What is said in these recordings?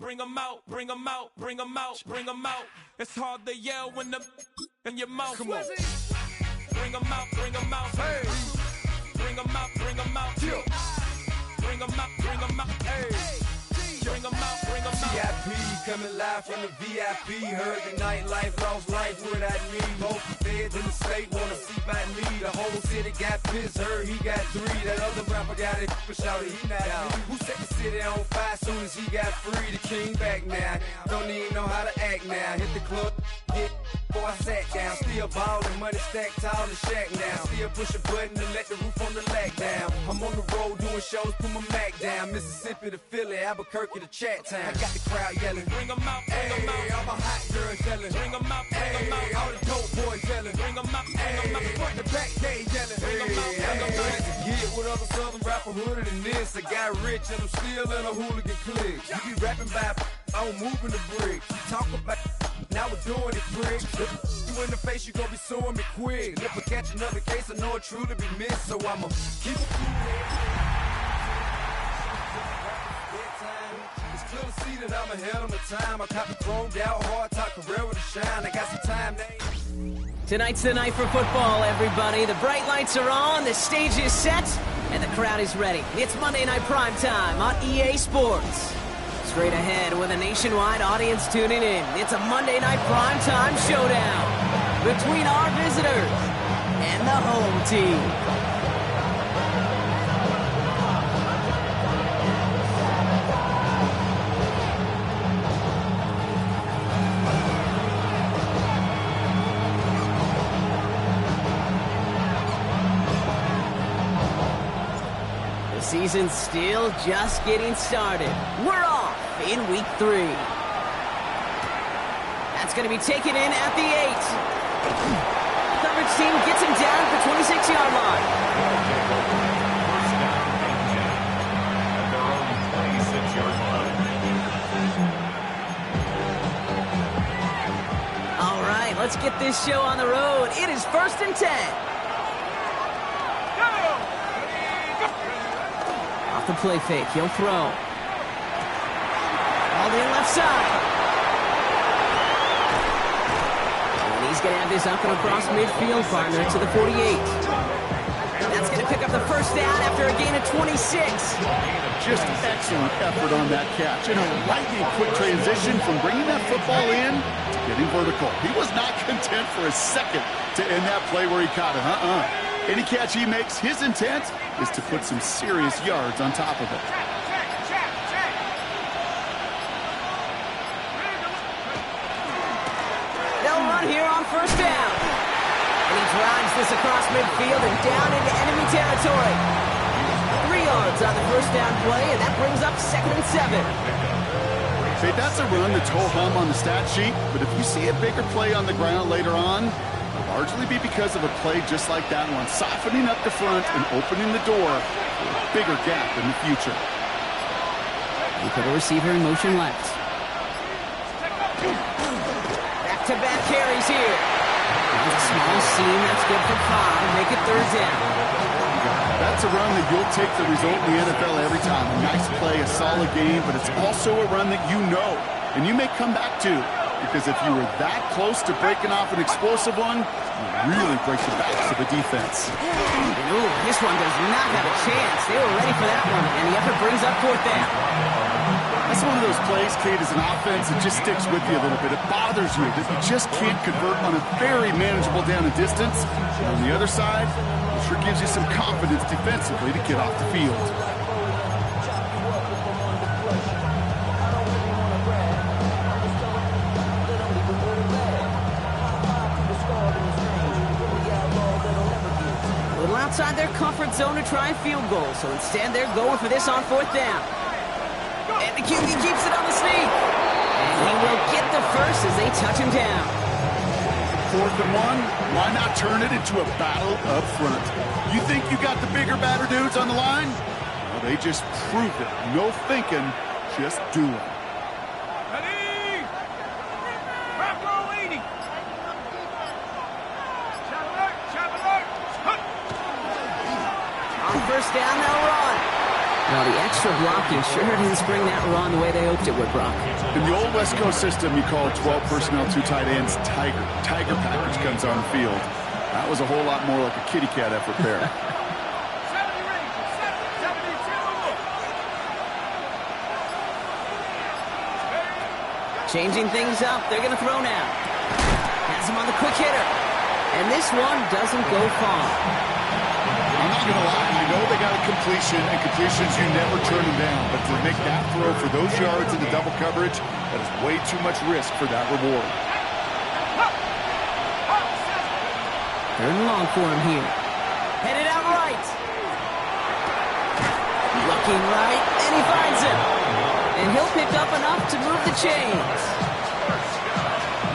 bring 'em out, bring 'em out, bring 'em out, bring 'em out. It's hard to yell when the in your mouth. Come on. Bring 'em out, bring 'em out. Hey. Bring 'em out, bring 'em out. Yeah. Bring 'em out, bring 'em out. Hey. Bring 'em out, bring 'em out. VIP coming live from the VIP. Heard the nightlife, lost life without me. Most feds in the state wanna see by me. The whole city got pissed, heard he got 3. That other rapper got it, but shouted he not out. Who set the city on fire soon as he got free? The king back now, don't even know how to act now. Hit the club, get before I sat down. Still ballin', money stacked tall in the shack now. Still push a button and let the roof on the lack down. I'm on the road doing shows, put my Mac down. Mississippi to Philly, Albuquerque to Chat Town. I got the crowd yelling, bring 'em out, bring 'em out. All my hot girls yelling, bring 'em out, bring 'em out. All the dope boys yelling, bring 'em out, bring 'em out. Front to back, they yelling, bring 'em out, bring 'em out. To get with other southern rapper hooded than this. I got rich and I'm still in a hooligan clique. You be rapping by, I'm moving the bricks. You talk about, now we're doing it, prick. You in the face, you gon' be suing me quick. If I catch another case, I know it truly be missed. So I'ma keep it cool. It's clear to see that I'm ahead of my time. I caught the chromed out, hard top career with a shine. I got some time now. Tonight's the night for football, everybody. The bright lights are on, the stage is set, and the crowd is ready. It's Monday Night Primetime on EA Sports. Straight ahead with a nationwide audience tuning in. It's a Monday Night Primetime showdown between our visitors and the home team. The season's still just getting started. We're off in week 3. That's going to be taken in at the 8. Coverage team gets him down at the 26-yard line. All right, let's get this show on the road. It is 1st and 10. Off the play fake, he'll throw. All the left side. And he's going to have this up and across midfield, partner, to the 48. That's going to pick up the first down after a gain of 26. Just excellent effort on that catch. And a lightning quick transition from bringing that football in to getting vertical. He was not content for a second to end that play where he caught it. Any catch he makes, his intent is to put some serious yards on top of it. They'll run here on first down. And he drives this across midfield and down into enemy territory. 3 yards on the first down play, and that brings up 2nd and 7. Hey, that's a run that's ho-hum on the stat sheet, but if you see a bigger play on the ground later on, it'll largely be because of a play just like that one, softening up the front and opening the door for a bigger gap in the future. You put a receiver in motion left. Back-to-back carries here. That's a small seam. That's good for 5. Make it 3rd down. That's a run that you'll take the result in the NFL every time. A nice play, a solid game, but it's also a run that you know, and you may come back to, because if you were that close to breaking off an explosive one, you really break the backs of the defense. Ooh, this one does not have a chance. They were ready for that one, and the effort brings up 4th down. That's one of those plays, Kate, as an offense, it just sticks with you a little bit. It bothers you that you just can't convert on a very manageable down and distance. And on the other side, it sure gives you some confidence defensively to get off the field. A little outside their comfort zone to try and field goal, so instead they're going for this on 4th down. And the QB keeps it on the sneak. And he will get the first as they touch him down. 4th and 1, why not turn it into a battle up front? You think you got the bigger, badder dudes on the line? Well, they just proved it. No thinking, just doing. Ready? Back row 80. On first down, they'll run. Well, the extra blocking sure didn't spring that run the way they hoped it would, Brock. In the old West Coast system, you call 12 personnel, 2 tight ends, Tiger. Tiger package comes on the field. That was a whole lot more like a kitty cat effort there. Changing things up. They're going to throw now. Has him on the quick hitter. And this one doesn't go far. I'm not going to lie. You know they got a completion, and completions, you never turn them down. But to make that throw for those yards into double coverage, that is way too much risk for that reward. Third and long for him here. Headed out right. Looking right, and he finds him. And he'll pick up enough to move the chains.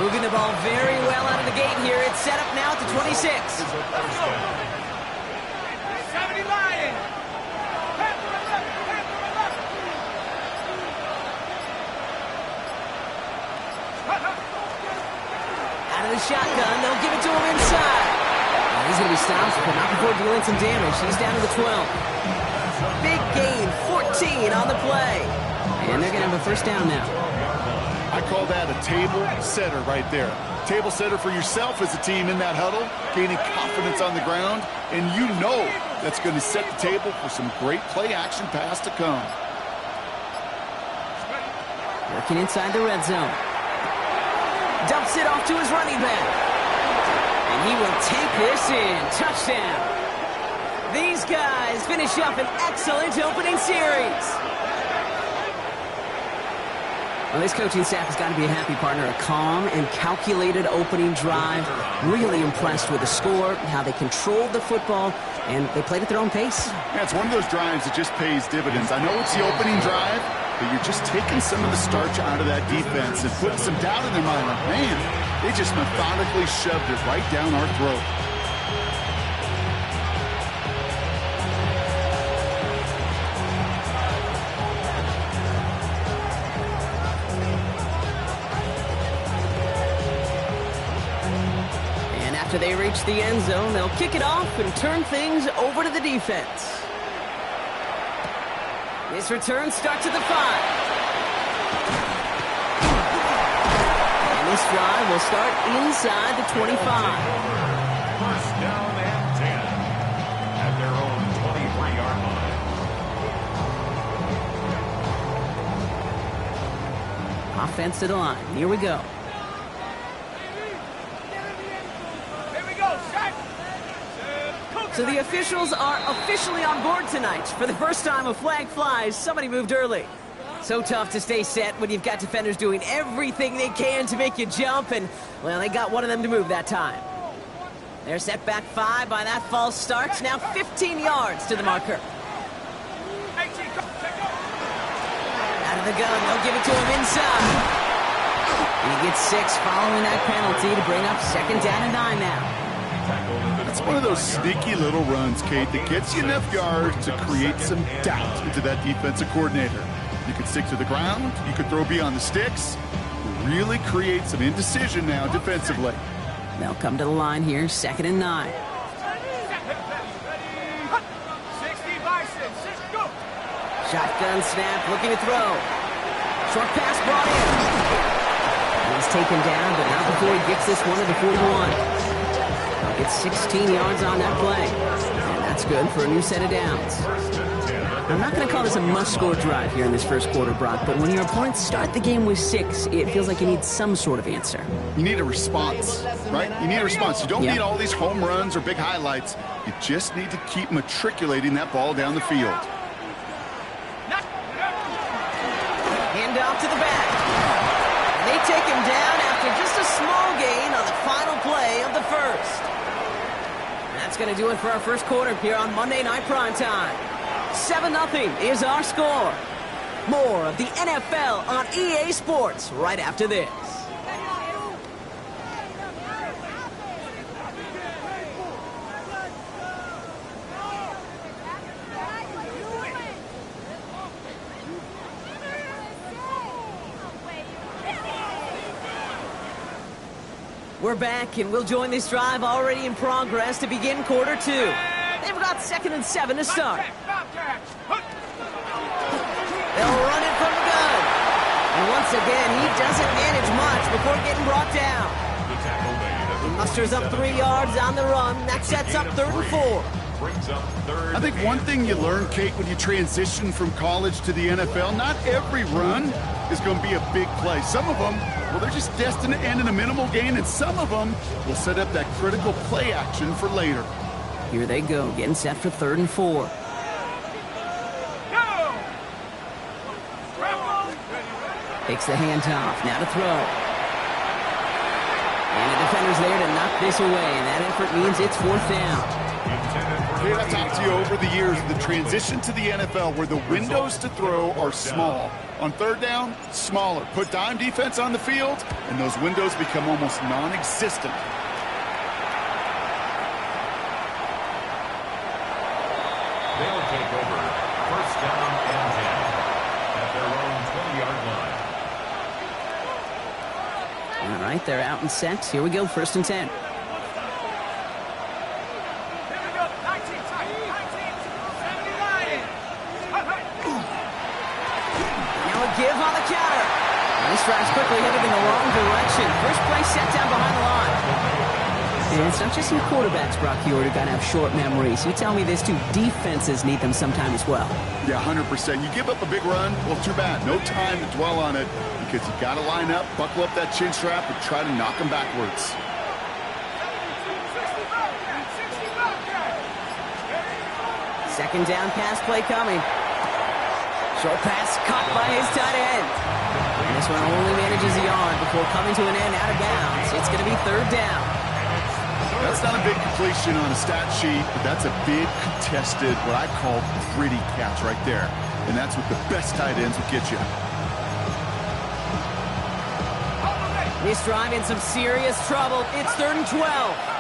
Moving the ball very well out of the gate here. It's set up now at the 26. 70 Lions. Out of the shotgun, they'll give it to him inside. Well, he's going to be stopped, but not before dealing some damage. He's down to the 12. Big gain, 14 on the play. And they're going to have a first down now. I call that a table setter right there. Table setter for yourself as a team in that huddle, gaining confidence on the ground, and you know that's going to set the table for some great play-action pass to come. Working inside the red zone. Dumps it off to his running back. And he will take this in. Touchdown. These guys finish up an excellent opening series. Well, this coaching staff has got to be a happy partner. A calm and calculated opening drive. Really impressed with the score, how they controlled the football, and they played at their own pace. Yeah, it's one of those drives that just pays dividends. I know it's the opening drive, but you're just taking some of the starch out of that defense and putting some doubt in their mind. Like, man, they just methodically shoved it right down our throat. After they reach the end zone, they'll kick it off and turn things over to the defense. This return starts at the 5. And this drive will start inside the 25. First down and 10 at their own 23-yard line. Offense to the line. Here we go. So the officials are officially on board tonight. For the first time a flag flies, somebody moved early. So tough to stay set when you've got defenders doing everything they can to make you jump, and, well, they got one of them to move that time. They're set back 5 by that false start. Now 15 yards to the marker. Out of the gun, they'll give it to him inside. And he gets 6 following that penalty to bring up second down and 9 now. It's one of those sneaky little runs, Kate, that gets you enough yards to create some doubt into that defensive coordinator. You could stick to the ground, you could throw beyond the sticks, really create some indecision now defensively. They'll come to the line here, second and 9. Shotgun snap, looking to throw. Short pass brought in. He's taken down, but not before he gets this one to the 41. It's 16 yards on that play. And that's good for a new set of downs. I'm not going to call this a must-score drive here in this first quarter, Brock, but when your opponents start the game with 6, it feels like you need some sort of answer. You need a response, right? You need a response. You don't need all these home runs or big highlights. You just need to keep matriculating that ball down the field. Hand off to the back. And they take him down after just a small gain on the final play of the first. That's going to do it for our first quarter here on Monday Night Primetime. 7-0 is our score. More of the NFL on EA Sports right after this. We're back, and we'll join this drive already in progress to begin quarter 2. They've got 2nd and 7 to start. They'll run it from the gun. And once again, he doesn't manage much before getting brought down. The tackle made at the He musters up 3 yards on the run. That sets up 3rd and 4. brings up third. I think one thing you learn, Kate, when you transition from college to the NFL, not every run is going to be a big play. Some of them, well, they're just destined to end in a minimal gain, and some of them will set up that critical play action for later. Here they go, getting set for 3rd and 4. Takes the handoff, now to throw. And the defender's there to knock this away, and that effort means it's 4th down. Kate, I've talked to you over the years, the transition to the NFL where the windows to throw are small. On 3rd down, smaller. Put dime defense on the field, and those windows become almost non-existent. They'll take over 1st down and 10 at their own 20-yard line. All right, they're out and set. Here we go, 1st and 10. Give on the counter. And this drive's quickly headed in the wrong direction. First play set down behind the line. And it's not just some quarterbacks, Brock Huard, who got to have short memories. You tell me this too, defenses need them sometime as well. Yeah, 100%. You give up a big run, well, too bad. No time to dwell on it because you got to line up, buckle up that chin strap, and try to knock them backwards. Second down pass play coming. Short pass caught by his tight end. And this one only manages a yard before coming to an end out of bounds. It's going to be 3rd down. That's not a big completion on a stat sheet, but that's a big contested, what I call gritty catch right there. And that's what the best tight ends will get you. This drive in some serious trouble. It's 3rd and 12.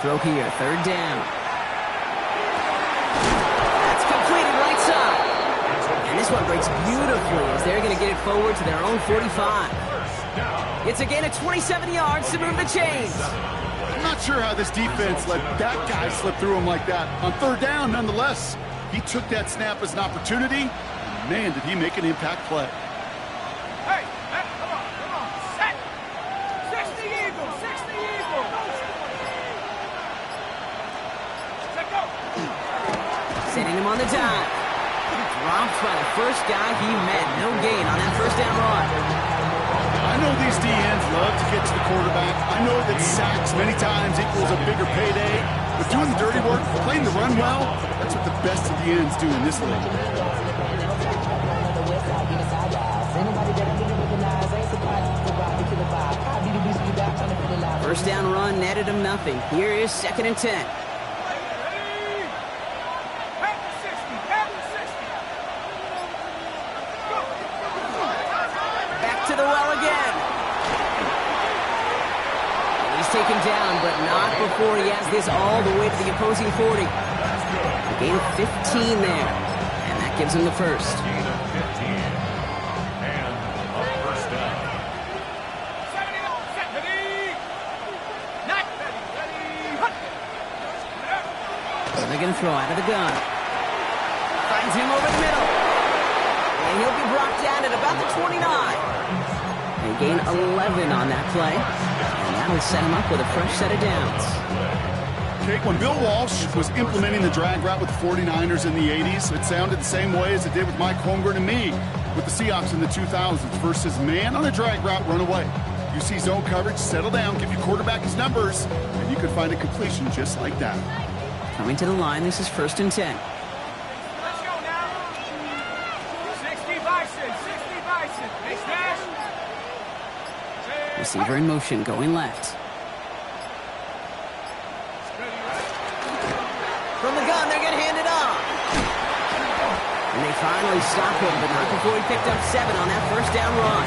Throw here, 3rd down. That's completed right side. And this one breaks beautifully as they're going to get it forward to their own 45. It's a gain of 27 yards to move the chains. I'm not sure how this defense let that guy slip through him like that. On 3rd down, nonetheless, he took that snap as an opportunity. Man, did he make an impact play. Hey, come on, set. 60 Eagles, 60 Eagles. Setting him on the dime. Dropped by the first guy he met. No gain on that 1st down run. I know these DNs love to get to the quarterback. I know that sacks many times equals a bigger payday. But doing the dirty work, playing the run well, that's what the best of the ends do in this league. 1st down run netted him nothing. Here is 2nd and 10. To the well again. He's taken down, but not before he has this all the way to the opposing 40. A gain of 15 there, and that gives him the 1st. Gain of 15 and a 1st down. They're going to throw out of the gun. Finds him over the middle. And he'll be brought down at about the 29. They gain 11 on that play, and that'll set him up with a fresh set of downs. Kate, when Bill Walsh was implementing the drag route with the 49ers in the 80s, it sounded the same way as it did with Mike Holmgren and me with the Seahawks in the 2000s versus man on a drag route, run away. You see zone coverage, settle down, give your quarterback his numbers, and you could find a completion just like that. Coming to the line, this is 1st and 10. Let's go now. 60 Bison, 60 Bison. Hey, Smash. Receiver in motion, going left. From the gun, they're going to hand it off. And they finally stop him, but not before he picked up 7 on that 1st down run.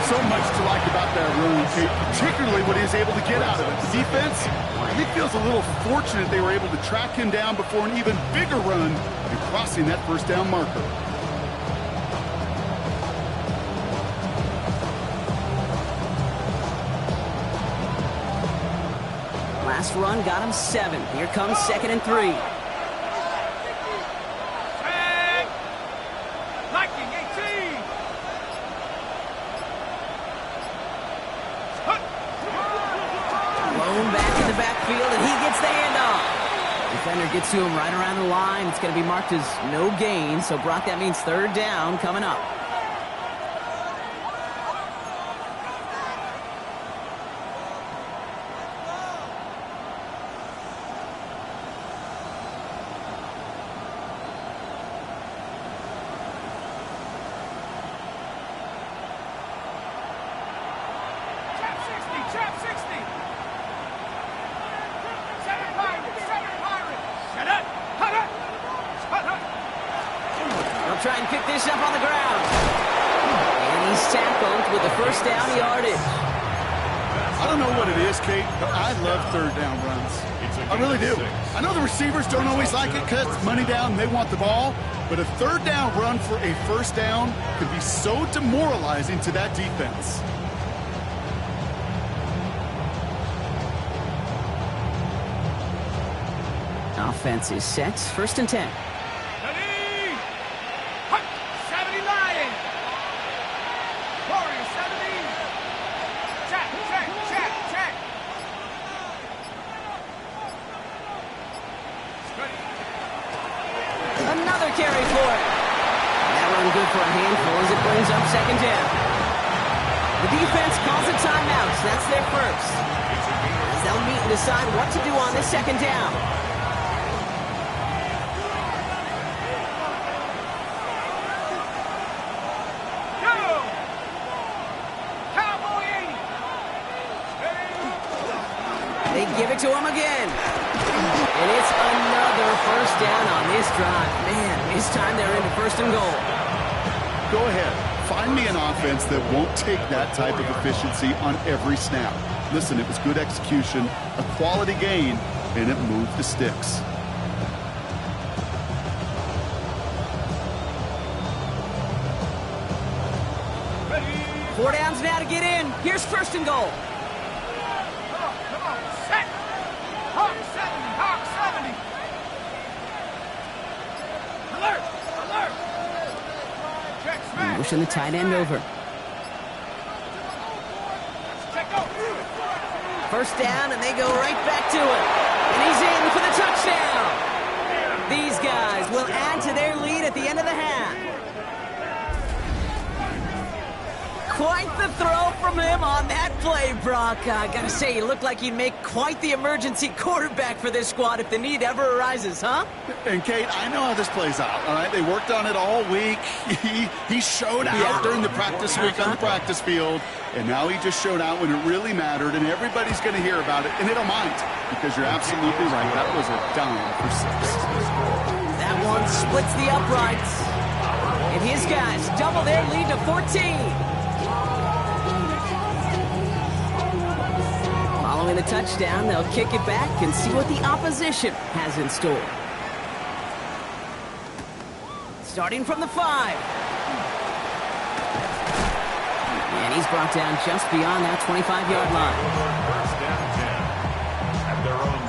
So much to like about that run, Kate, particularly what he was able to get out of it. The defense, I think, feels a little fortunate they were able to track him down before an even bigger run and crossing that 1st down marker. Last run got him 7. Here comes 2nd and 3. Blown back in the backfield, and he gets the handoff. Defender gets to him right around the line. It's going to be marked as no gain. So, Brock, that means 3rd down coming up. Try and pick this up on the ground. And he's tackled with the 1st down yardage. I don't know what it is, Kate, but I love 3rd down runs. I really do. I know the receivers don't always like it because it's money down and they want the ball, but a 3rd down run for a 1st down could be so demoralizing to that defense. Offense is set. 1st and 10. Another carry for it. That one good for a handful as it brings up 2nd down. The defense calls a timeout. That's their first. As they'll meet and decide what to do on this 2nd down. They give it to him again. And it's another 1st down on this drive. Man, this time they're into 1st and goal. Go ahead. Find me an offense that won't take that type of efficiency on every snap. Listen, it was good execution, a quality gain, and it moved the sticks. Ready. 4 downs now to get in. Here's 1st and goal. Pushing the tight end over. 1st down, and they go right back to it. And he's in for the touchdown. These guys will add to their lead at the end of the half. Quite the throw from him on that play, Brock. I gotta say, he looked like he'd make quite the emergency quarterback for this squad if the need ever arises, huh? And, Kate, I know how this plays out, all right? They worked on it all week. He showed out during the practice week on the practice field, and now he just showed out when it really mattered, and everybody's going to hear about it, and they don't mind, because you're absolutely right. That was a dime for 6. That one splits the uprights, and his guys double their lead to 14. Following the touchdown, they'll kick it back and see what the opposition has in store. Starting from the 5. And he's brought down just beyond that 25-yard line. 1st down 10 at their own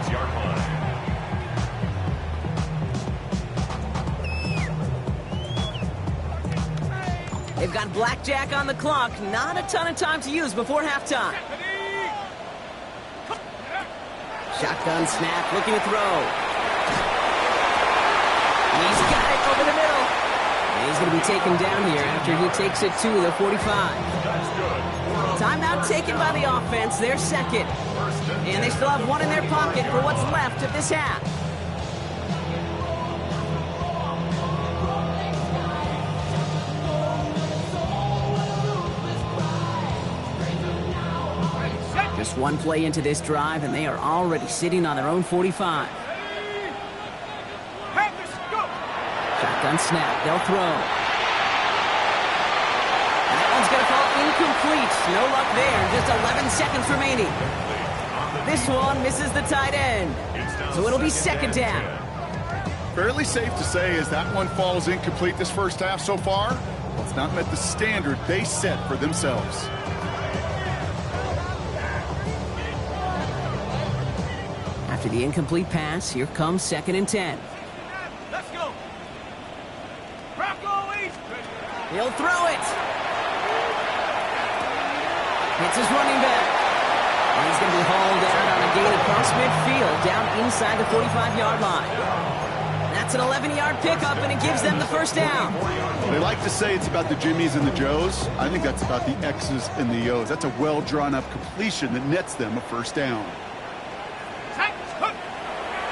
26-yard line. They've got blackjack on the clock. Not a ton of time to use before halftime. Shotgun snap, looking to throw. He's got it over the middle. And he's going to be taken down here after he takes it to the 45. Timeout taken by the offense, their 2nd. And they still have 1 in their pocket for what's left of this half. Just 1 play into this drive, and they are already sitting on their own 45. Shotgun snap. They'll throw. And that one's going to fall incomplete. No luck there. Just 11 seconds remaining. This one misses the tight end. So it'll be 2nd down. Fairly safe to say as that one falls incomplete this 1st half so far, it's not met the standard they set for themselves. After the incomplete pass, here comes 2nd and 10. Let's go. Bronco East. He'll throw it. Hits his running back. And he's going to be hauled down on a gain across midfield, down inside the 45-yard line. That's an 11-yard pickup, and it gives them the first down. They like to say it's about the Jimmies and the Joes. I think that's about the X's and the O's. That's a well-drawn-up completion that nets them a first down.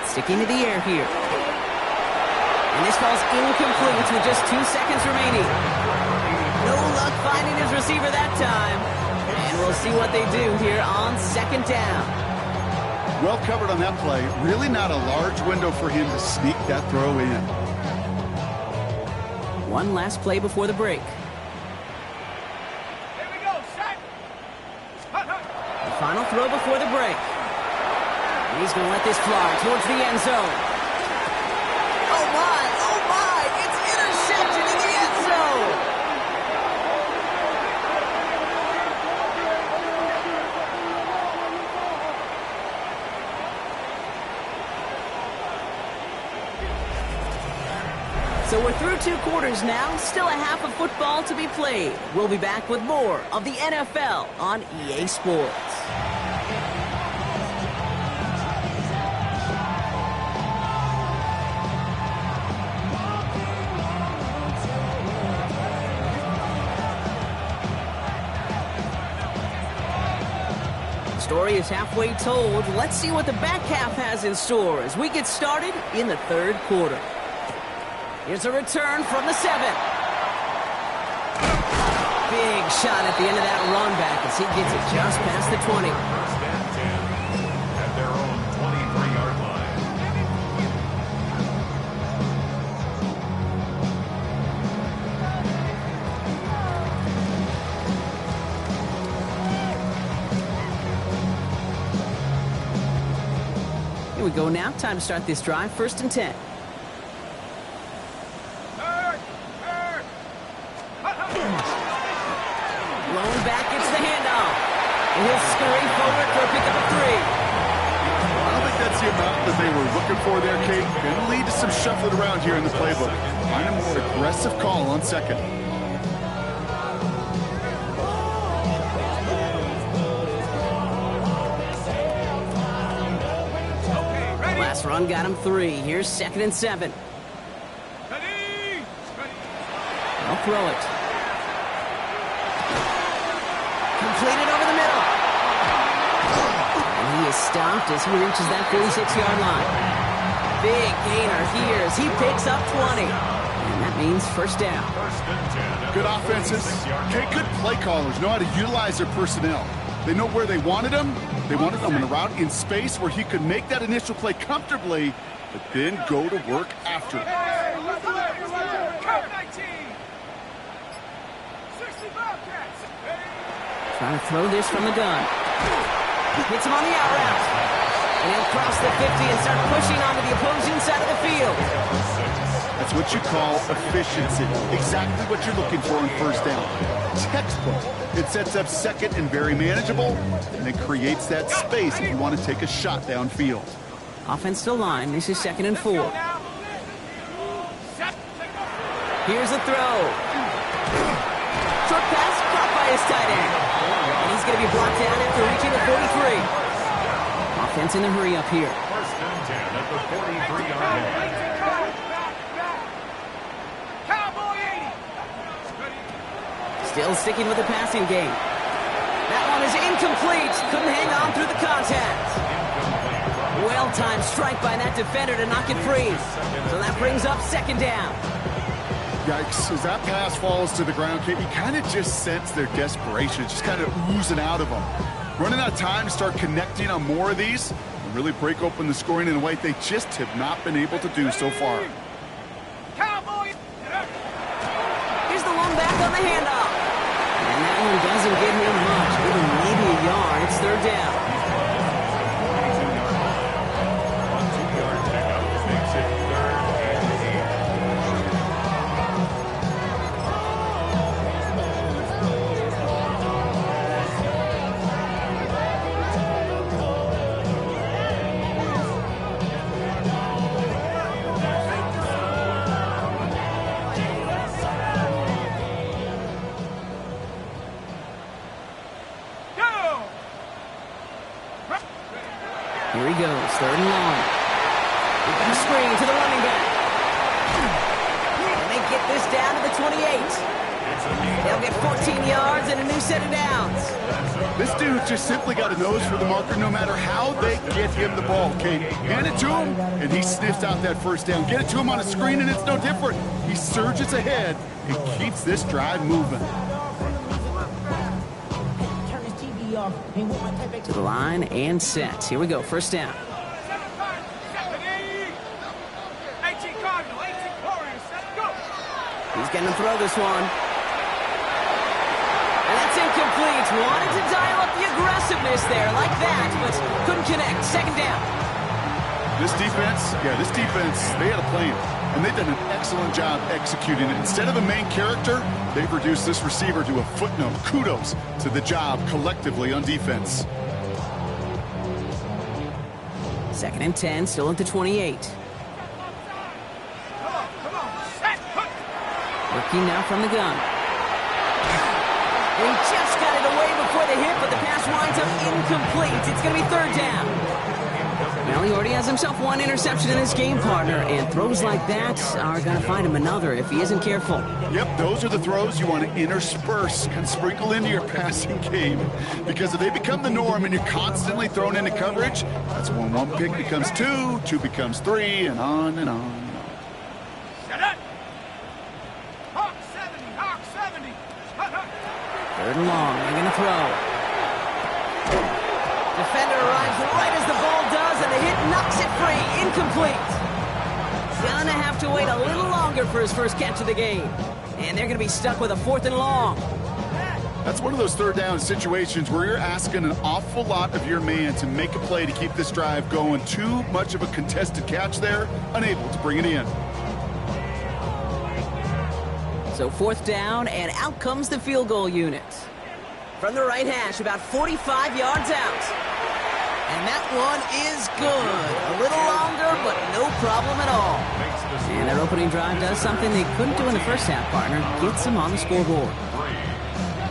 Sticking to the air here. And this ball's incomplete with just 2 seconds remaining. No luck finding his receiver that time. And we'll see what they do here on 2nd down. Well covered on that play. Really not a large window for him to sneak that throw in. One last play before the break. Here we go, set. The final throw before the break. And he's going to let this fly towards the end zone. Oh my, it's intercepted in the end zone. So we're through 2 quarters now, still a half of football to be played. We'll be back with more of the NFL on EA Sports. Story is halfway told. Let's see what the back half has in store as we get started in the 3rd quarter. Here's a return from the 7. Big shot at the end of that run back as he gets it just past the 20. First and 10 at their own 23-yard line. Here we go now. Time to start this drive. 1st and 10. Blown back, gets the handoff. And he'll scurry forward for a pickup of 3. I don't think that's the amount that they were looking for there, Kate. Going to lead to some shuffling around here in the playbook. Find a more aggressive call on 2nd. Last run got him 3. Here's 2nd and 7. They'll throw it. Completed over the middle. And he is stopped as he reaches that 46-yard line. Big gainer here as he picks up 20. And that means first down. Good offenses. Okay, good play callers know how to utilize their personnel. They know where they wanted him. They wanted him in a route in space where he could make that initial play comfortably, but then go to work after it. Trying to throw this from the gun. Hits him on the out route. And he'll cross the 50 and start pushing onto the opposing side of the field. That's what you call efficiency. Exactly what you're looking for on first down. Textbook. It sets up 2nd and very manageable, and it creates that space if you want to take a shot downfield. Offense still line. This is 2nd and 4. Here's a throw. Short pass caught by his tight end. And he's going to be brought down after reaching the 43. Offense in the hurry up here. 1st and 10 at the 43-yard line. Still sticking with the passing game. That one is incomplete. Couldn't hang on through the contact. Well-timed strike by that defender to knock it free. So that brings up 2nd down. Yikes, as that pass falls to the ground, you kind of just sense their desperation, just kind of oozing out of them. Running out of time to start connecting on more of these and really break open the scoring in a way they just have not been able to do so far. Here's the one back on the handoff. And that one doesn't get him much, even maybe a yard. It's 3rd down. 3rd and long. We've got a screen to the running back. And they get this down to the 28. They'll get 14 yards and a new set of downs. This dude just simply got a nose for the marker no matter how they get him the ball, Kate. Hand it to him, and he sniffs out that first down. Get it to him on a screen, and it's no different. He surges ahead and keeps this drive moving. To the line and set. Here we go, 1st down. He's going to throw this one. And that's incomplete. Wanted to dial up the aggressiveness there like that, but couldn't connect. 2nd down. This defense, they had a plan, and they've done an excellent job executing it. Instead of a main character, they've reduced this receiver to a footnote. Kudos to the job collectively on defense. 2nd and 10, still at the 28. Working now from the gun. He just got it away before the hit, but the pass winds up incomplete. It's going to be 3rd down. Well, he already has himself 1 interception in this game, partner, and throws like that are going to find him another if he isn't careful. Yep, those are the throws you want to intersperse and sprinkle into your passing game. Because if they become the norm and you're constantly thrown into coverage, that's when 1 pick becomes 2, 2 becomes 3, and on and on. Third and long, they're going to throw. Defender arrives right as the ball does, and the hit knocks it free. Incomplete. Gonna have to wait a little longer for his first catch of the game. And they're going to be stuck with a 4th and long. That's one of those 3rd down situations where you're asking an awful lot of your man to make a play to keep this drive going. Too much of a contested catch there, unable to bring it in. So 4th down, and out comes the field goal unit. From the right hash, about 45 yards out. And that one is good. A little longer, but no problem at all. And their opening drive does something they couldn't do in the first half, partner. Gets them on the scoreboard.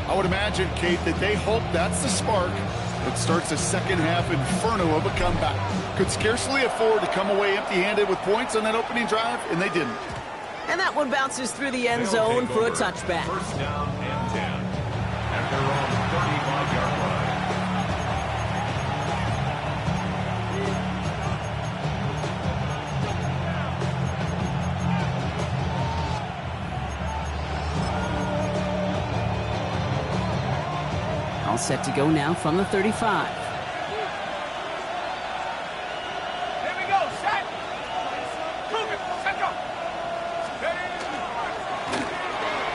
I would imagine, Kate, that they hope that's the spark that starts a second half inferno of a comeback. Could scarcely afford to come away empty-handed with points on that opening drive, and they didn't. And that one bounces through the end zone for a touchback. 1st down and 10 at their own 35-yard line. All set to go now from the 35.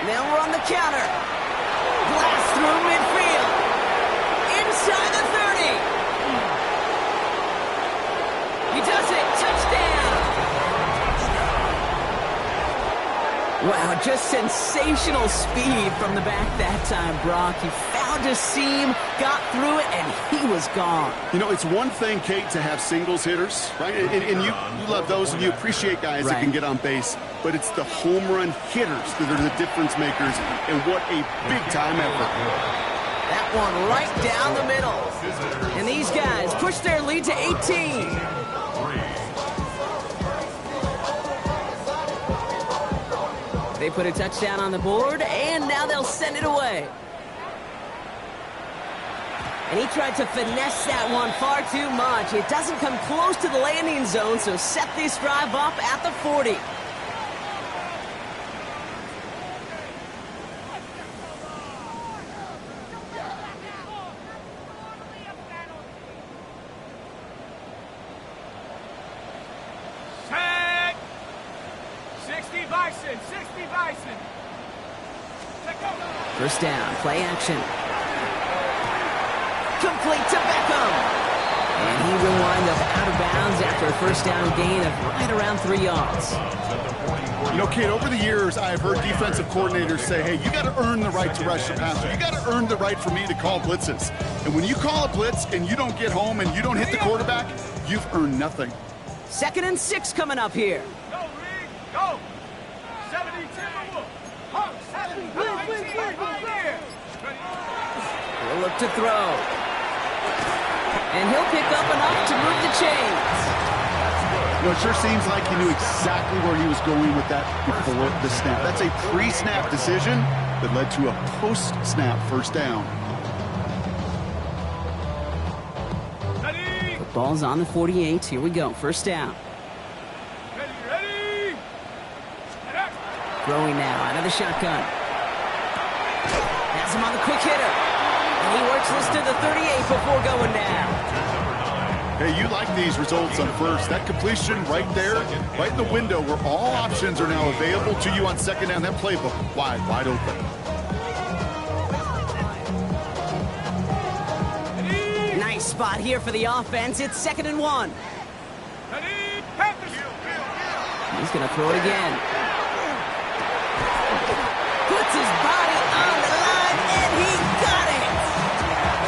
They'll run the counter. Blast through midfield. Inside the 30. He does it. Touchdown. Wow, just sensational speed from the back that time, Brock. He found a seam, got through it, and he was gone. You know, it's one thing, Kate, to have singles hitters, right? And you love those, and you appreciate guys that can get on base. But it's the home run hitters that are the difference makers, and what a big-time effort. That one right down the middle. And these guys push their lead to 18. They put a touchdown on the board, and now they'll send it away. And he tried to finesse that one far too much. It doesn't come close to the landing zone, so set this drive up at the 40. First down, play action. Complete to Beckham. And he will wind up out of bounds after a first down gain of right around 3 yards. You know, Kate, over the years, I've heard defensive coordinators say, hey, you got to earn the right to rush the passer. You got to earn the right for me to call blitzes. And when you call a blitz and you don't get home and you don't hit the quarterback, you've earned nothing. 2nd and 6 coming up here. Go, Reed, go. 72. We'll look to throw. And he'll pick up enough to move the chains. You know, it sure seems like he knew exactly where he was going with that before the snap. That's a pre-snap decision that led to a post-snap first down. The ball's on the 48. Here we go. First down. Ready. Throwing now out of the shotgun. Has him on the quick hitter. And he works this to the 38 before going down. Hey, you like these results on first. That completion right there, right in the window where all options are now available to you on second down. That playbook wide open. Nice spot here for the offense. It's 2nd and 1. He's going to throw it again. Puts his body on the line, and he got it.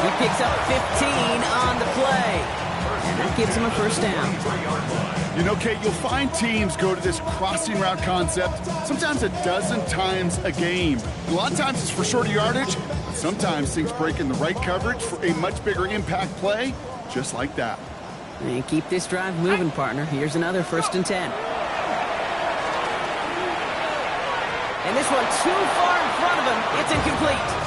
He picks up 15 on the play. And that gives him a first down. You know, Kate, you'll find teams go to this crossing route concept sometimes a dozen times a game. A lot of times it's for shorter yardage, but sometimes things break in the right coverage for a much bigger impact play, just like that. And keep this drive moving, partner. Here's another 1st and 10. And this one too far in front of him. It's incomplete.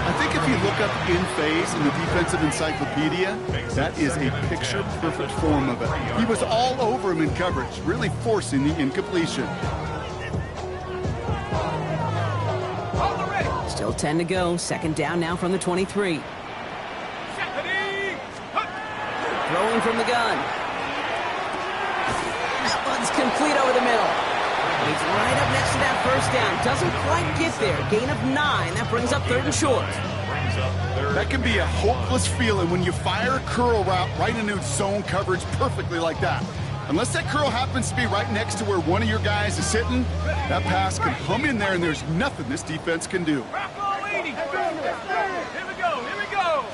I think if you look up in phase in the defensive encyclopedia, that is a picture-perfect form of it. He was all over him in coverage, really forcing the incompletion. Still 10 to go. 2nd down now from the 23. Throwing from the gun. That one's complete over the middle. He's right up next to that first down. Doesn't quite get there. Gain of 9. That brings up 3rd and short. That can be a hopeless feeling when you fire a curl route right into zone coverage perfectly like that. Unless that curl happens to be right next to where one of your guys is sitting, that pass can hum in there and there's nothing this defense can do. Here we go.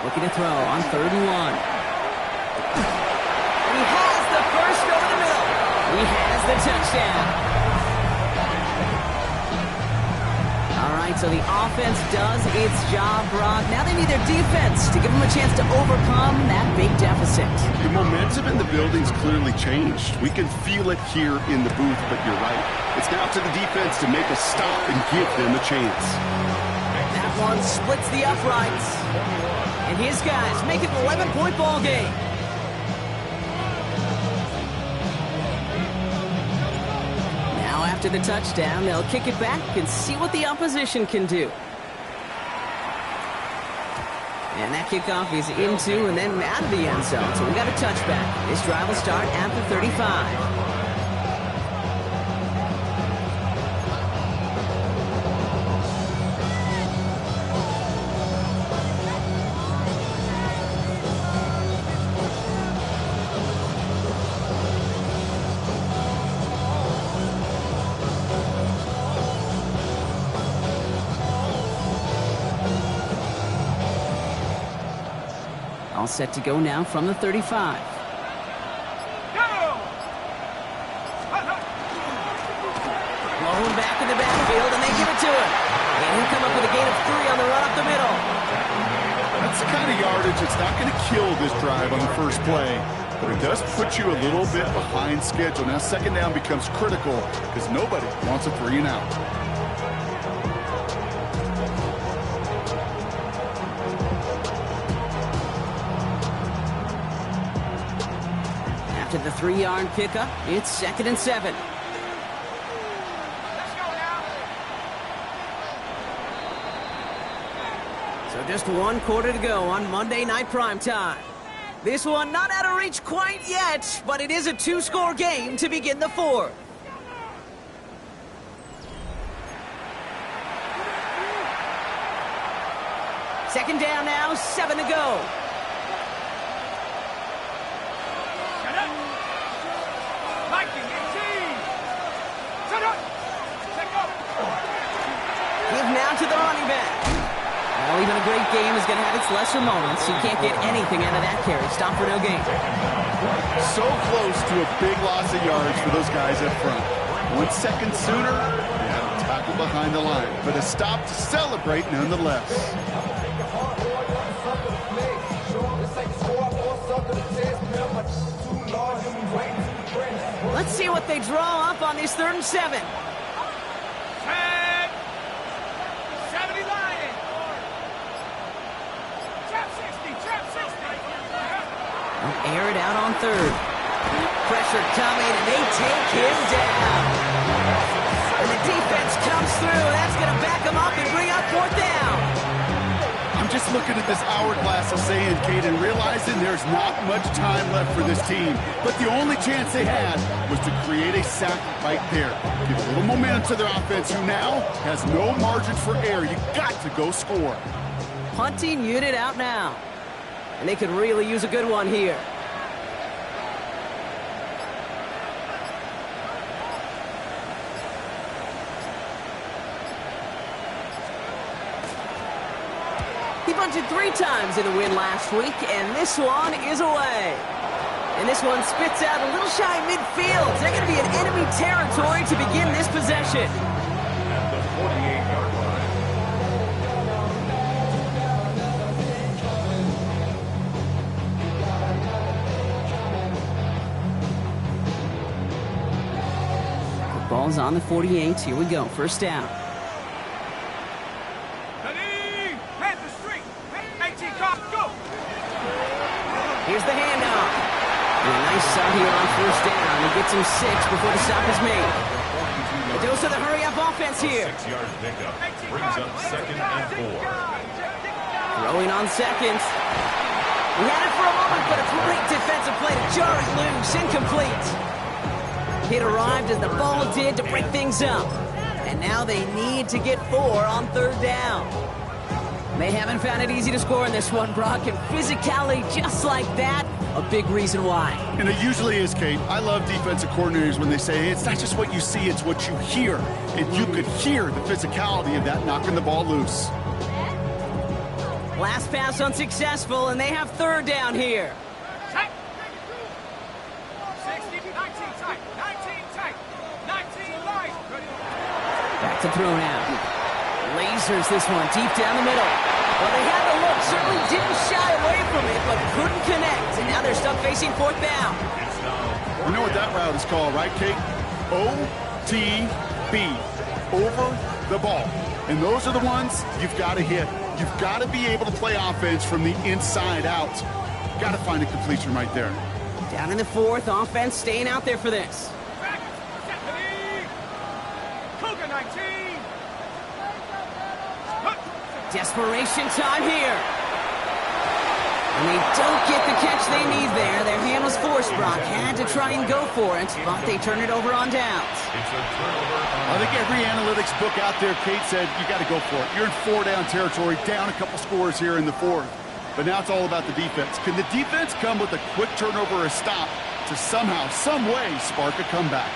Looking to throw on 3rd and 1. He has the first over the middle. He has the touchdown. All right, so the offense does its job, Brock. Now they need their defense to give them a chance to overcome that big deficit. The momentum in the building's clearly changed. We can feel it here in the booth, but you're right. It's now to the defense to make a stop and give them a chance. That one splits the uprights. And his guys make it an 11-point ball game. Now after the touchdown, they'll kick it back and see what the opposition can do. And that kickoff is into and then out of the end zone. So we got a touchback. This drive will start at the 35. All set to go now from the 35. Blowing back in the backfield, and they give it to him. And he'll come up with a gain of 3 on the run up the middle. That's the kind of yardage that's not going to kill this drive on the first play, but it does put you a little bit behind schedule. Now, 2nd down becomes critical because nobody wants a 3 and out. After the 3-yard pickup, it's 2nd and 7. So just 1 quarter to go on Monday Night Primetime. This one not out of reach quite yet, but it is a 2-score game to begin the 4th. Second down now, 7 to go. Give now to the running back. Well, even a great game is going to have its lesser moments. You can't get anything out of that carry. Stop for no gain. So close to a big loss of yards for those guys up front. 1 second sooner, they had a tackle behind the line, but a stop to celebrate nonetheless. see what they draw up on this 3rd and 7. Air it out on 3rd. Pressure coming, and they take him down. And the defense comes through. That's going to back him up and bring up 4th down. I'm just looking at this hourglass of sand, Kate, and realizing there's not much time left for this team. But the only chance they had was to create a sack right there. Give a little momentum to their offense, who now has no margin for error. You got to go score. Punting unit out now. And they could really use a good one here. He bunted 3 times in the win last week, and this one is away. And this one spits out a little shy midfield. They're going to be in enemy territory to begin this possession. At the 48-yard line. The ball's on the 48. Here we go. 1st down. Here's the handoff. And a nice start here on 1st down. He gets him 6 before the stop is made. The dose of the hurry-up offense here. 6-yard pickup brings up 2nd and 4. Throwing on 2nd. He had it for a moment, but a great defensive play to jar it loose. Incomplete. It arrived as the ball did to break things up. And now they need to get 4 on 3rd down. They haven't found it easy to score in this one, Brock, and physicality just like that, a big reason why. And it usually is, Kate. I love defensive coordinators when they say, hey, it's not just what you see, it's what you hear. And you could hear the physicality of that knocking the ball loose. Last pass unsuccessful, and they have 3rd down here. Tight. 60, 19 tight, 19 tight, 19 light. Back to throw now. Lasers this one deep down the middle. Well, they had the look, certainly didn't shy away from it, but couldn't connect. And now they're stuck facing 4th down. You know what that route is called, right, Kate? OTB, over the ball. And those are the ones you've got to hit. You've got to be able to play offense from the inside out. Got to find a completion right there. Down in the 4th, offense staying out there for this. Cougar 19. Desperation time here. And they don't get the catch they need there. Their hand was forced, Brock. Had to try and go for it, but they turn it over on downs. It's a turnover. I think every analytics book out there, Kate, said you got to go for it. You're in 4-down territory, down a couple scores here in the 4th. But now it's all about the defense. Can the defense come with a quick turnover or a stop to somehow, some way, spark a comeback?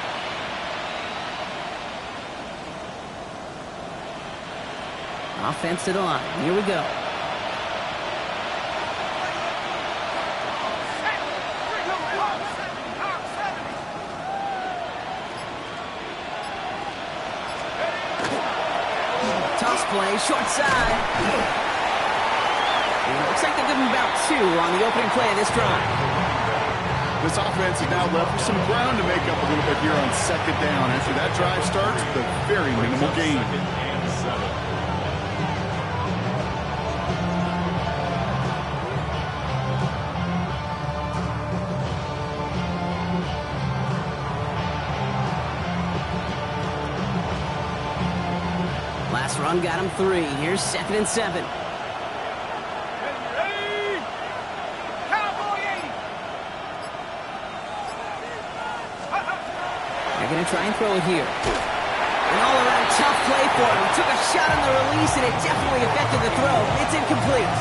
Offense to the line. Here we go. Toss play, short side. It looks like they're giving about 2 on the opening play of this drive. This offense is now left with some ground to make up a little bit here on 2nd down. After that drive starts with a very minimal gain. 2nd and 7. Last run got him 3. Here's 2nd and 7. They're going to try and throw it here. An all-around tough play for him. Took a shot on the release, and it definitely affected the throw. It's incomplete.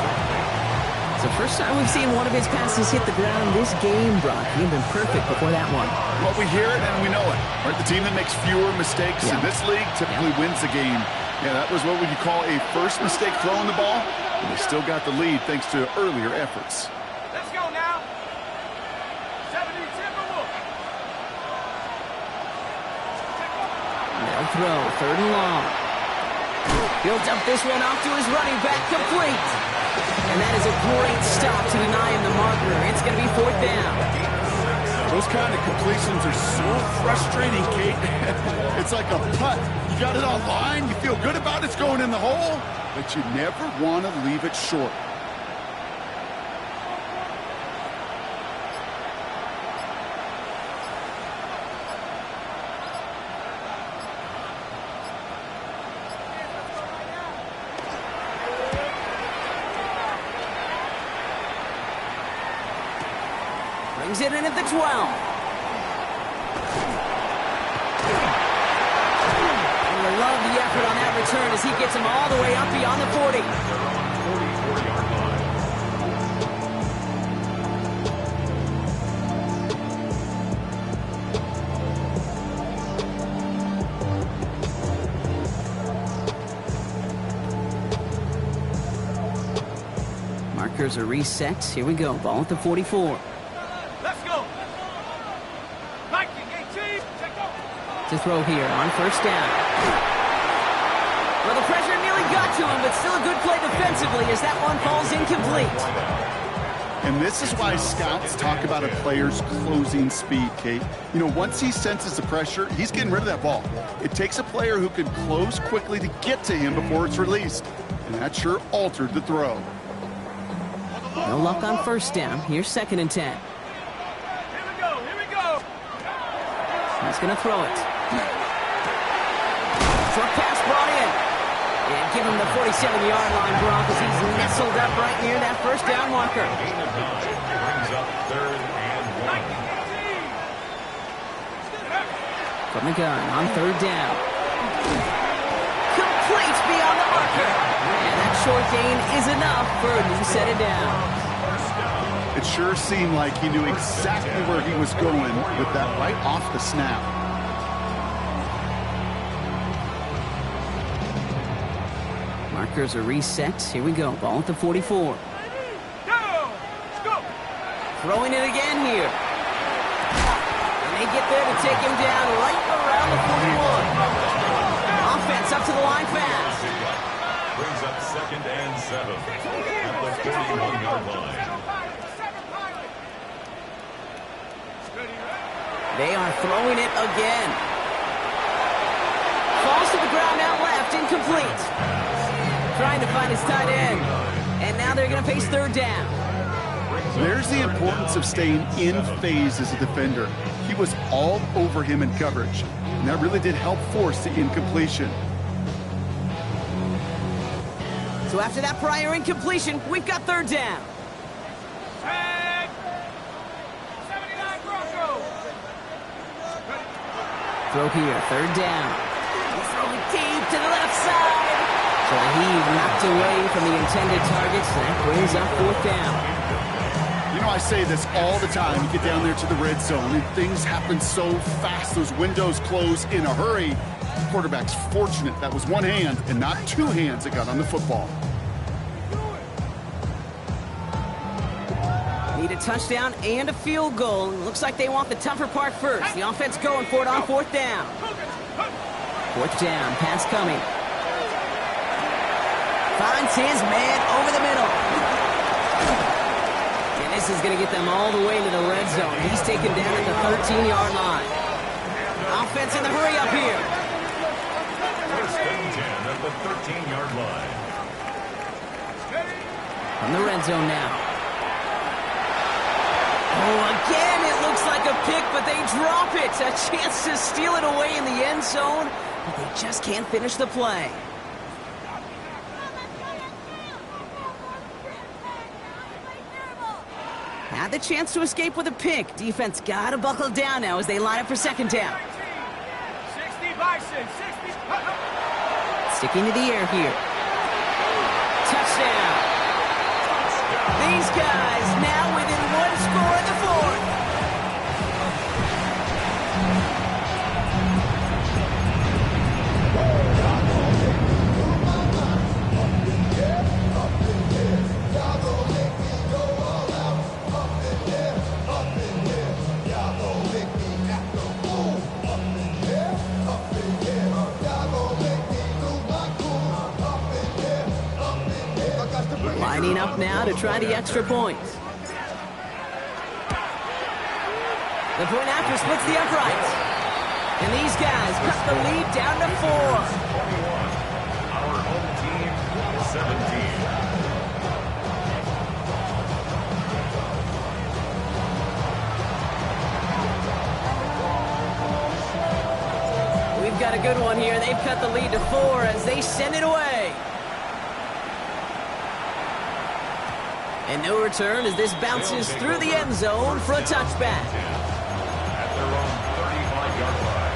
It's the first time we've seen one of his passes hit the ground this game, Brock. He'd been perfect before that one. Well, we hear it and we know it. Right? The team that makes fewer mistakes in this league typically wins the game. Yeah, that was what would you call a first mistake throwing the ball, and they still got the lead thanks to earlier efforts. Let's go now. 70 Timberwolves. They'll throw, 3rd and long. He'll dump this one off to his running back, complete. And that is a great stop to deny him the marker. It's going to be 4th down. Those kind of completions are so frustrating, Kate. It's like a putt. You got it on line, you feel good about it's going in the hole, but you never want to leave it short. Brings it in at the 12. And I love the effort on that return as he gets him all the way up beyond the 40. Markers are reset. Here we go. Ball at the 44. To throw here on first down. Well, the pressure nearly got to him, but still a good play defensively as that one falls incomplete. And this is why scouts talk about a player's closing speed, Kate. You know, once he senses the pressure, he's getting rid of that ball. It takes a player who can close quickly to get to him before it's released. And that sure altered the throw. No luck on first down. Here's 2nd and 10. Here we go. He's going to throw it. Short pass brought in. And give him the 47-yard line, Brock, as he's nestled up right near that first down marker. Brings up 3rd and 1. From the gun on 3rd down. Complete beyond the marker. And that short gain is enough for a new set of downs. It sure seemed like he knew exactly where he was going with that right off the snap. Markers are reset. Here we go. Ball at the 44. Go! Throwing it again here. And they get there to take him down right around the 41. Offense up to the line fast. Brings up 2nd and 7 at the 41-yard line. They are throwing it again. Falls to the ground out left, incomplete. Trying to find his tight end. And now they're going to face 3rd down. There's the importance of staying in phase as a defender. He was all over him in coverage, and that really did help force the incompletion. So after that prior incompletion, we've got 3rd down. Throw here, 3rd down. He's throwing deep to the left side. So he knocked away from the intended targets. That brings up 4th down. You know, I say this all the time. You get down there to the red zone, and things happen so fast. Those windows close in a hurry. The quarterback's fortunate that was one hand and not 2 hands that got on the football. Need a touchdown and a field goal. Looks like they want the tougher part first. The offense going for it on 4th down. 4th down, pass coming. Finds his man over the middle. And this is going to get them all the way into the red zone. He's taken down at the 13-yard line. Offense in the hurry up here. 1st and 10 at the 13-yard line. From the red zone now. Oh, again, it looks like a pick, but they drop it. A chance to steal it away in the end zone, but they just can't finish the play. Had the chance to escape with a pick. Defense got to buckle down now as they line up for 2nd down. 60 Bison, 60. Sticking to the air here. Touchdown. These guys now within 1 score in the 4th. Lining up now to try the extra point. The point after splits the uprights. And these guys cut the lead down to 4. 21. Our home team, 17. We've got a good one here. They've cut the lead to 4 as they send it away. And no return as this bounces through the end zone for a touchback. At their own 35-yard line.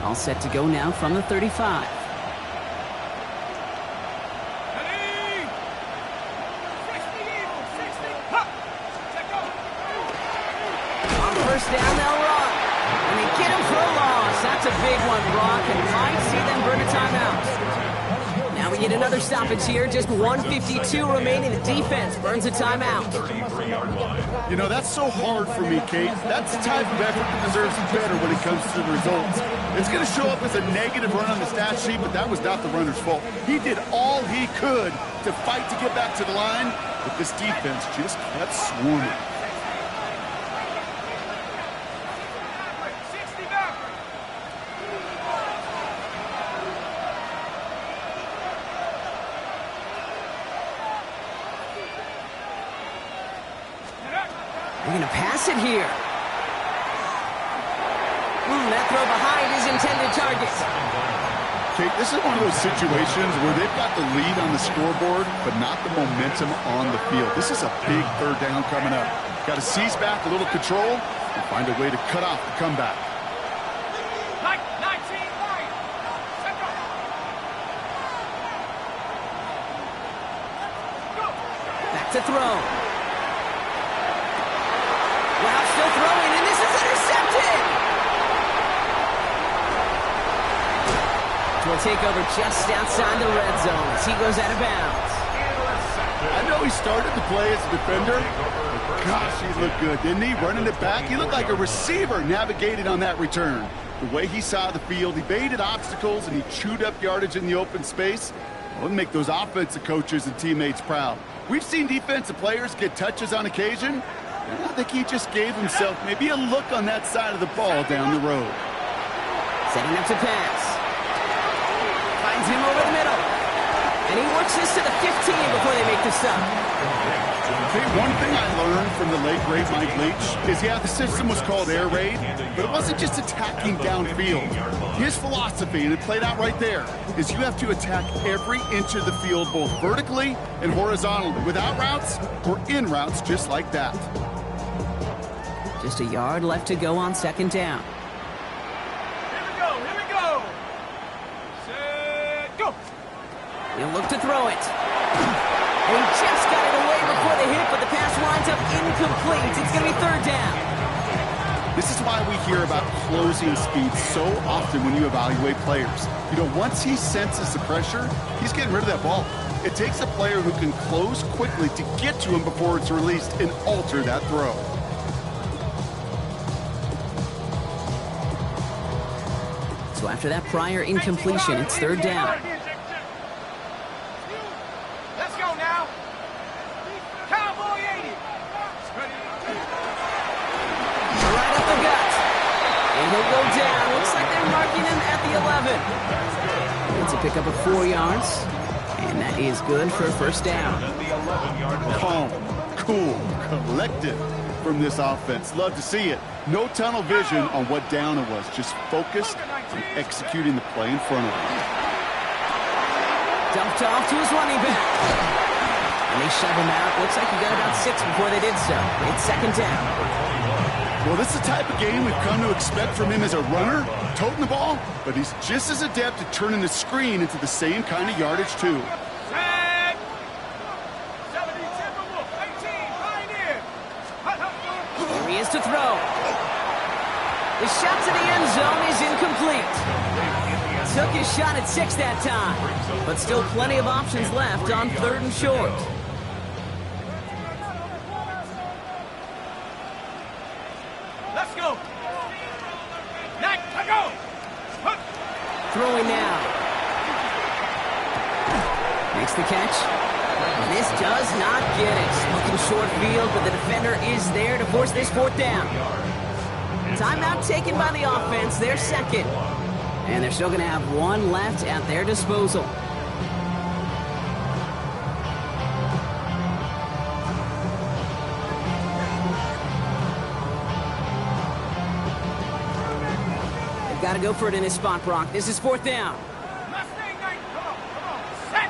All set to go now from the 35. First down, they'll run. And they get him for a loss. That's a big one, Brock, and might see them burn a timeout. Now we get another stoppage here. Just 1:52 remaining. The defense burns a timeout. 33-yard line. You know, that's so hard for me, Kate. That's the type of effort that deserves better when it comes to the results. It's going to show up as a negative run on the stat sheet, but that was not the runner's fault. He did all he could to fight to get back to the line, but this defense just kept swarming. They're going to pass it here. That throw behind his intended target. Kate, this is one of those situations where they've got the lead on the scoreboard, but not the momentum on the field. This is a big third down coming up. Got to seize back a little control and find a way to cut off the comeback. Back to throw. Wow, still throwing, and this is intercepted! Will take over just outside the red zone as he goes out of bounds. I know he started to play as a defender, but gosh, he looked good, didn't he? Running it back, he looked like a receiver navigated on that return. The way he saw the field, he baited obstacles, and he chewed up yardage in the open space. Well, it'll make those offensive coaches and teammates proud. We've seen defensive players get touches on occasion, and I think he just gave himself maybe a look on that side of the ball down the road. Setting up to pass. Finds him over the middle. And he works this to the 15 before they make the stop. Okay, one thing I learned from the late great Mike Leach is, yeah, the system was called air raid, but it wasn't just attacking downfield. His philosophy, and it played out right there, is you have to attack every inch of the field, both vertically and horizontally, without routes or in routes just like that. Just a yard left to go on second down. Here we go. Set, go. He'll look to throw it. And he just got it away before the hit, but the pass winds up incomplete. It's going to be third down. This is why we hear about closing speed so often when you evaluate players. You know, once he senses the pressure, he's getting rid of that ball. It takes a player who can close quickly to get to him before it's released and alter that throw. So after that prior incompletion, it's third down. Let's go now. Cowboy 80. Right up the gut. And he'll go down. Looks like they're marking him at the 11. It's a pickup of 4 yards. And that is good for a first down. Calm, cool, collected from this offense. Love to see it. No tunnel vision on what down it was. Just focused on executing the play in front of him. Dumped off to his running back. And they shove him out. Looks like he got about 6 before they did so. It's second down. Well, this is the type of game we've come to expect from him as a runner, toting the ball, but he's just as adept at turning the screen into the same kind of yardage, too. Set. 70 Timberwolf. 18. Pioneer. Here he is to throw. The shot to the end zone is incomplete. Took his shot at 6 that time, but still plenty of options left on third and short. throwing now. Makes the catch. And this does not get it. Looking short field, but the defender is there to force this fourth down. Timeout taken by the offense, their second. And they're still going to have one left at their disposal. They've got to go for it in his spot, Brock. This is fourth down. Mustang Knight, come on, set.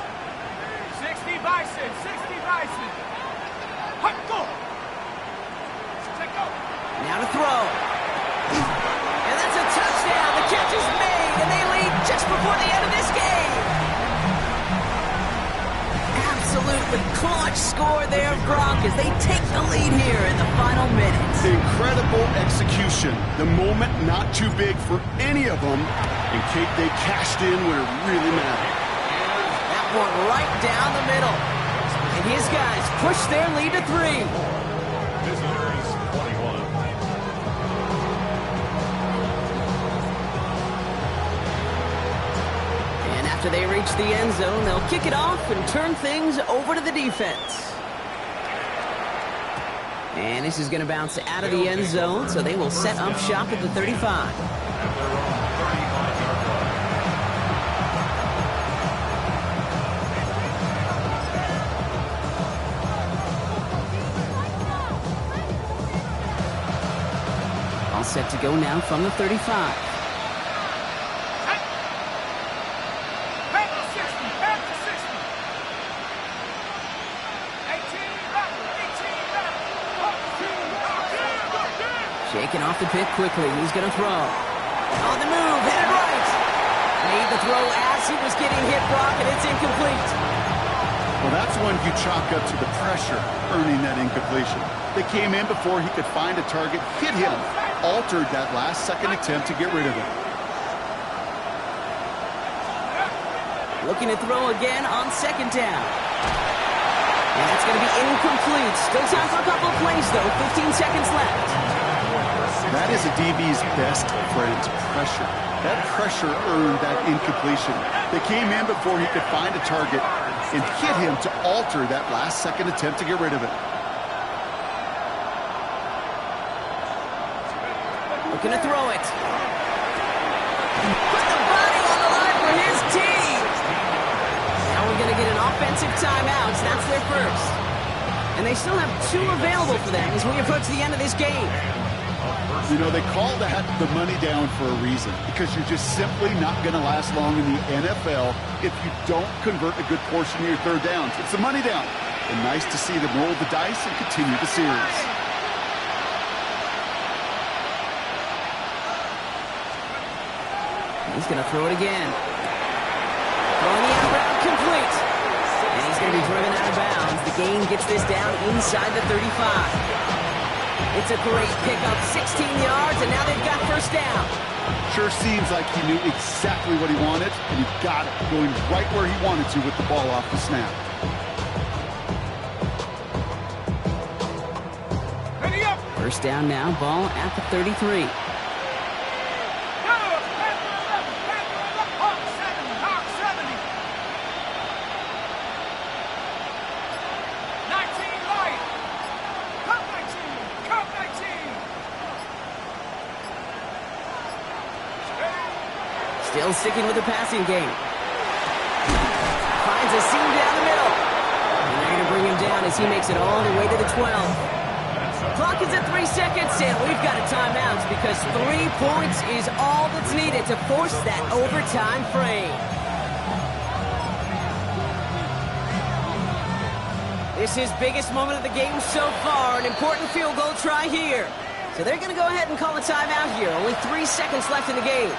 60 Bison, 60 Bison. Hut, go. Check go. Now to throw. And that's a touchdown. The catch is made, and they lead just before the end of this game. Absolutely clutch score there, Brock, as they take the lead here in the final minutes. Incredible execution. The moment not too big for any of them, and they cashed in when it really mattered. That one right down the middle. And his guys push their lead to 3. Visitors 21. And after they reach the end zone, they'll kick it off and turn things over to the defense. And this is going to bounce out of the end zone, so they will set up shop at the 35. At their own 35-yard line. All set to go now from the 35. Shaking off the pick quickly. He's going to throw. On the move, headed right. Made the throw as he was getting hit, Brock, and it's incomplete. Well, that's one you chalk up to the pressure earning that incompletion. They came in before he could find a target, hit him, altered that last-second attempt to get rid of it. Looking to throw again on second down. And that's going to be incomplete. Still time for a couple of plays, though. 15 seconds left. That is a DB's best friend, pressure. That pressure earned that incompletion. They came in before he could find a target and hit him to alter that last-second attempt to get rid of it. Looking to throw it. Put the body on the line for his team. Now we're going to get an offensive timeout. That's their first. And they still have 2 available for them as we approach the end of this game. You know, they call that the money down for a reason, because you're just simply not going to last long in the NFL if you don't convert a good portion of your third downs. It's the money down. And nice to see them roll the dice and continue the series. He's going to throw it again. Throwing the end round complete. And he's going to be driven out of bounds. The gain gets this down inside the 35. It's a great pickup, 16 yards, and now they've got first down. Sure seems like he knew exactly what he wanted, and he got it, going right where he wanted to with the ball off the snap. First down now, ball at the 33. Still sticking with the passing game. Finds a seam down the middle. And they're going to bring him down as he makes it all the way to the 12. Clock is at 3 seconds, and we've got a timeout because 3 points is all that's needed to force that overtime frame. This is biggest moment of the game so far, an important field goal try here. So they're going to go ahead and call a timeout here. Only 3 seconds left in the game.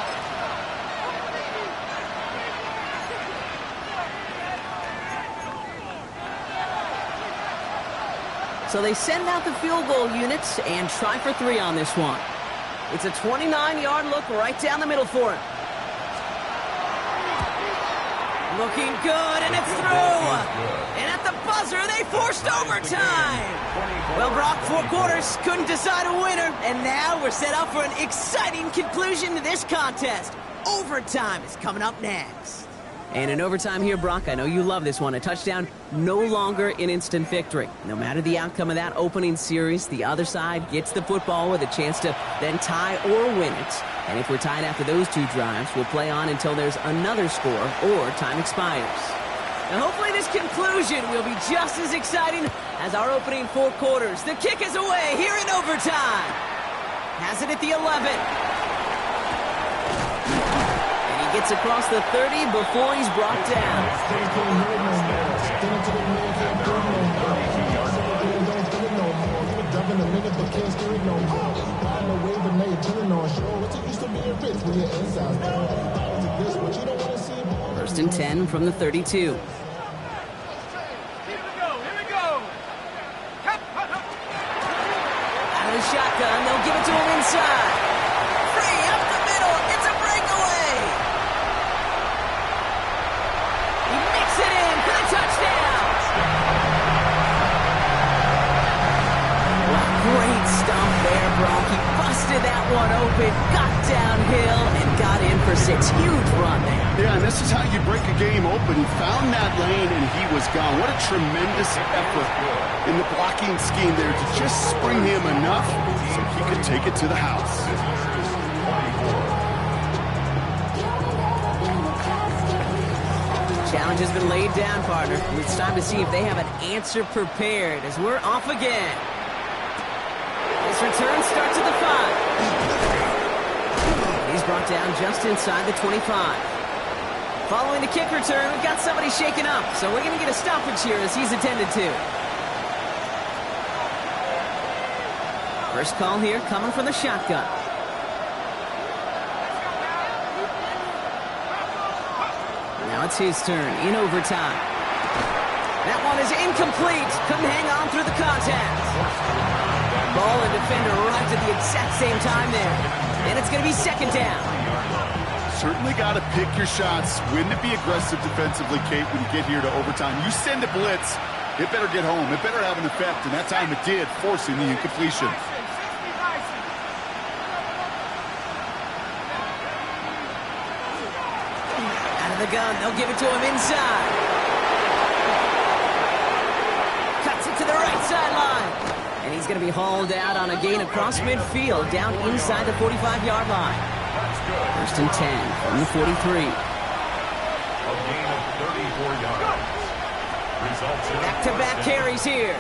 So they send out the field goal units and try for 3 on this one. It's a 29-yard look right down the middle for him. Looking good, and it's through. And at the buzzer, they forced overtime. Well, Brock, 4 quarters couldn't decide a winner, and now we're set up for an exciting conclusion to this contest. Overtime is coming up next. And in overtime here, Brock, I know you love this one. A touchdown, no longer an instant victory. No matter the outcome of that opening series, the other side gets the football with a chance to then tie or win it. And if we're tied after those 2 drives, we'll play on until there's another score or time expires. Now, hopefully this conclusion will be just as exciting as our opening 4 quarters. The kick is away here in overtime. Has it at the 11. And he gets across the 30 before he's brought down. First and 10 from the 32. Shotgun, they'll give it to him inside. Free up the middle, it's a breakaway. He makes it in for the touchdown. Well, great stump there, Brock. He busted that one open, got downhill, and got in for 6. Huge run there. Yeah, and this is how you break a game open. He found that lane, and he was gone. What a tremendous effort in the blocking scheme there to just spring him enough so he could take it to the house. Challenge has been laid down, partner. It's time to see if they have an answer prepared as we're off again. This return starts at the 5. He's brought down just inside the 25. Following the kick return, we've got somebody shaken up, so we're going to get a stoppage here as he's attended to. First call here coming from the shotgun. Now it's his turn in overtime. That one is incomplete. Couldn't hang on through the contact. Ball and defender arrived at the exact same time there. And it's going to be second down. Certainly got to pick your shots. When to be aggressive defensively, Kate, when you get here to overtime. You send a blitz, it better get home. It better have an effect, and that time it did, forcing the incompletion. Out of the gun, they'll give it to him inside. Cuts it to the right sideline. And he's going to be hauled out on a gain across midfield, down inside the 45-yard line. First and 10 from the 43. A gain of 34 yards. Back-to-back carries here.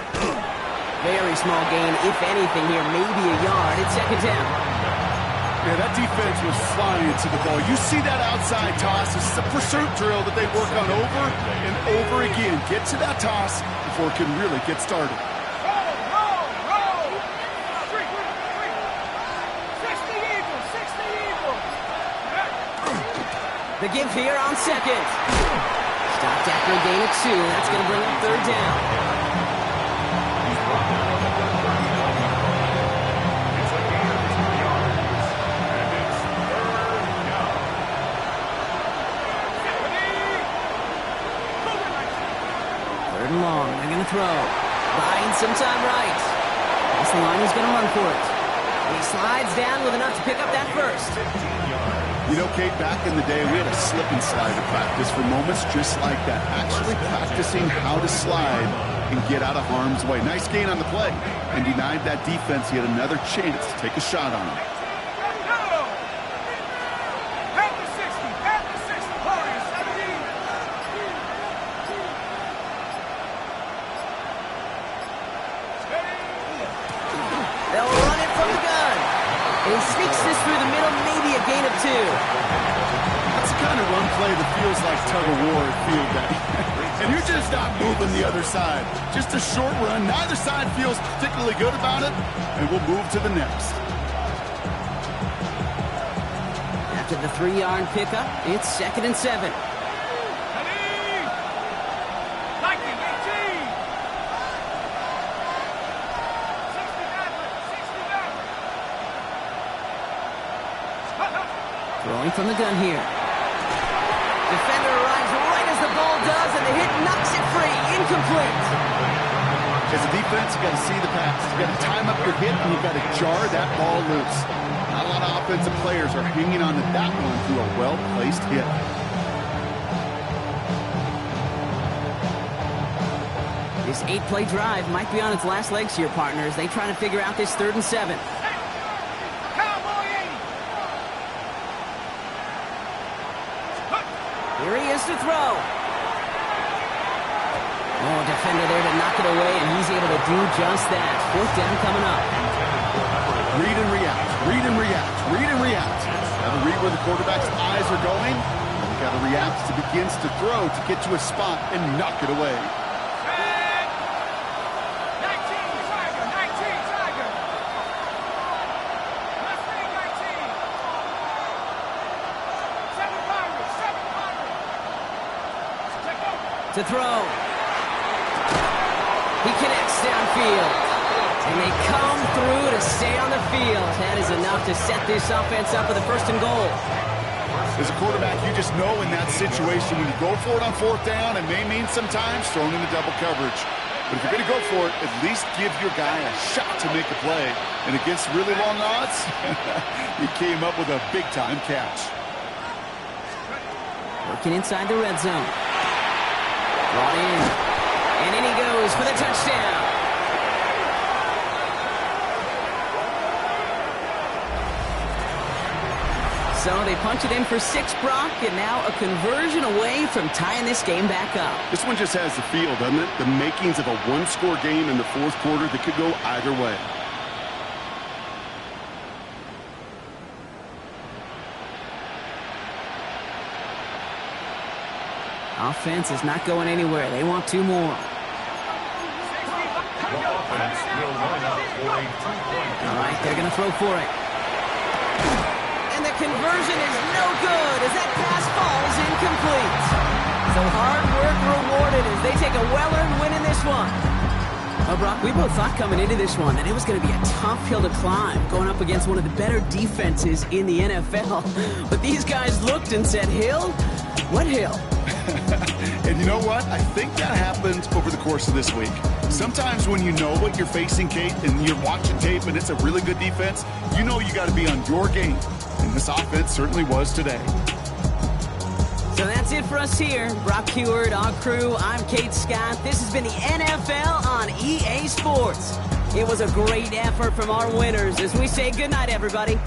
Very small gain, if anything here, maybe a yard. It's second down. Yeah, that defense was flying to the ball. You see that outside toss. This is a pursuit drill that they work on over and over again. Get to that toss before it can really get started. The give here on second. Stopped after a gain of 2. That's going to bring up third down. Third and long. They're going to throw. Buying some time right. That's the line. He's going to run for it. And he slides down with enough to pick up that first. You know, Kate, back in the day, we had a slip and slide to practice for moments just like that. Actually practicing how to slide and get out of harm's way. Nice gain on the play. And denied that defense yet another chance to take a shot on him. They'll run it from the gun. And he sneaks this through the middle, maybe a gain of 2. That's the kind of run play that feels like tug-of-war at field day. And you're just not moving the other side. Just a short run. Neither side feels particularly good about it. And we'll move to the next. After the 3-yard pickup, it's second and 7. Throwing from the gun here. Defender arrives right as the ball does, and the hit knocks it free. Incomplete. As a defense, you got to see the pass. You got to time up your hit, and you got to jar that ball loose. Not a lot of offensive players are hanging on to that one through a well-placed hit. This 8-play drive might be on its last legs here, partners. They try to figure out this 3rd and 7. Here he is to throw. Oh, defender there to knock it away, and he's able to do just that. 4th down coming up. Read and react, read and react, read and react. Got to read where the quarterback's eyes are going. And you got to react as he begins to throw to get to a spot and knock it away. To throw. He connects downfield. And they come through to stay on the field. That is enough to set this offense up with a 1st and goal. As a quarterback, you just know in that situation when you go for it on 4th down, it may mean sometimes thrown into double coverage. But if you're going to go for it, at least give your guy a shot to make a play. And against really long odds, he came up with a big-time catch. Working inside the red zone. Brought in. And in he goes for the touchdown. So they punch it in for 6, Brock, and now a conversion away from tying this game back up. This one just has the feel, doesn't it? The makings of a one-score game in the 4th quarter that could go either way. Offense is not going anywhere. They want 2 more. All right, they're going to throw for it. And the conversion is no good as that pass falls incomplete. So hard work rewarded as they take a well-earned win in this one. Well, Brock, we both thought coming into this one that it was going to be a tough hill to climb, going up against one of the better defenses in the NFL. But these guys looked and said, Hill? What hill? And you know what? I think that happens over the course of this week. Sometimes when you know what you're facing, Kate, and you're watching tape and it's a really good defense, you know you got to be on your game. And this offense certainly was today. So that's it for us here. Brock Heward, our crew, I'm Kate Scott. This has been the NFL on EA Sports. It was a great effort from our winners as we say goodnight, everybody.